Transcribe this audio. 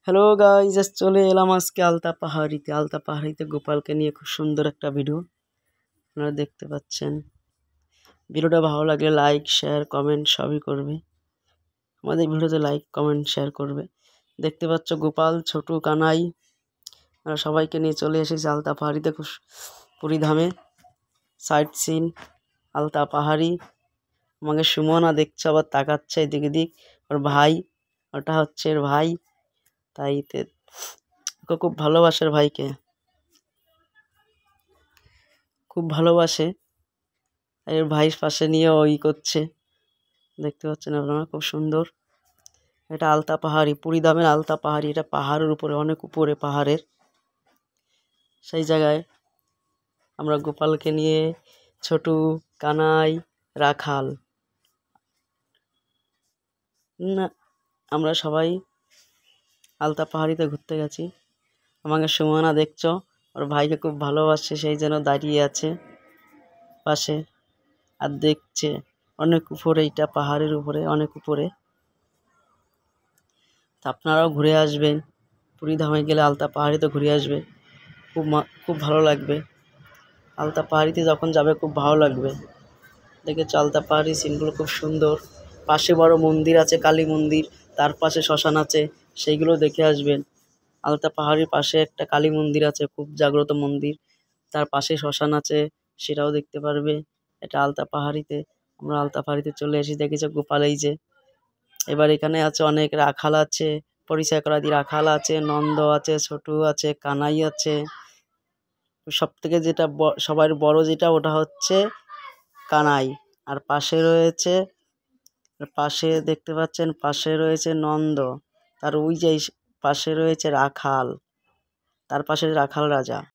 Hello guys, চলে এলাম আজকে আলতা পাহাড়িতে গোপালকে নিয়ে খুব সুন্দর একটা ভিডিও আপনারা দেখতে পাচ্ছেন। ভিডিওটা ভালো লাগলে লাইক শেয়ার কমেন্ট সবই করবে। আমাদের ভিডিওতে লাইক কমেন্ট শেয়ার করবে। দেখতে পাচ্ছ গোপাল, ছোটু, কানাই আমরা সবাইকে নিয়ে চলে এসেছি আলতা পাহাড়িতে পুরীধামে। সাইট সিন আলতা পাহাড়ি। আমাকে সুমনা দেখছে, আবার তাকাচ্ছে এদিক এদিক। ওর ভাই, ওটা হচ্ছে এর ভাই। তাই ওকে খুব ভালোবাসে, ভাইকে খুব ভালোবাসে। এর ভাইয়ের পাশে নিয়ে ওই করছে, দেখতে পাচ্ছেন আপনারা, খুব সুন্দর। এটা আলতা পাহাড়ি, পুরীধামের আলতা পাহাড়ি। এটা পাহাড়ের উপরে, অনেক উপরে পাহাড়ের। সেই জায়গায় আমরা গোপালকে নিয়ে, ছোটু, কানাই, রাখাল, না আমরা সবাই আলতা পাহাড়িতে ঘুরতে গেছি। আমাকে সুমনা দেখছো, ওর ভাইকে খুব ভালোবাসে, সেই জন্য দাঁড়িয়ে আছে পাশে আর দেখছে। অনেক উপরে, এটা পাহাড়ের উপরে, অনেক উপরে। তা আপনারাও ঘুরে আসবেন, পুরীধামে গেলে আলতা পাহাড়িতে ঘুরে আসবে, খুব ভালো লাগবে। আলতা পাহাড়িতে যখন যাবে খুব ভালো লাগবে। দেখেছো আলতা পাহাড়ি সিনগুলো খুব সুন্দর। পাশে বড় মন্দির আছে, কালী মন্দির, তার পাশে শ্মশান আছে, সেইগুলো দেখে আসবেন। আলতা পাহাড়ির পাশে একটা কালী মন্দির আছে, খুব জাগ্রত মন্দির, তার পাশে শ্মশান আছে, সেটাও দেখতে পারবে। এটা আলতা পাহাড়িতে। আমরা আলতা পাহাড়িতে চলে এসে দেখেছি গোপাল, এই যে। এবার এখানে আছে অনেক রাখাল আছে, পরিচয় করা দিয়ে। রাখাল আছে, নন্দ আছে, ছোটু আছে, কানাই আছে। সব থেকে যেটা সবার বড় যেটা, ওটা হচ্ছে কানাই। আর পাশে দেখতে পাচ্ছেন, পাশে রয়েছে নন্দ। তার ওই যে পাশে রয়েছে রাখাল, তার পাশে রাখাল রাজা।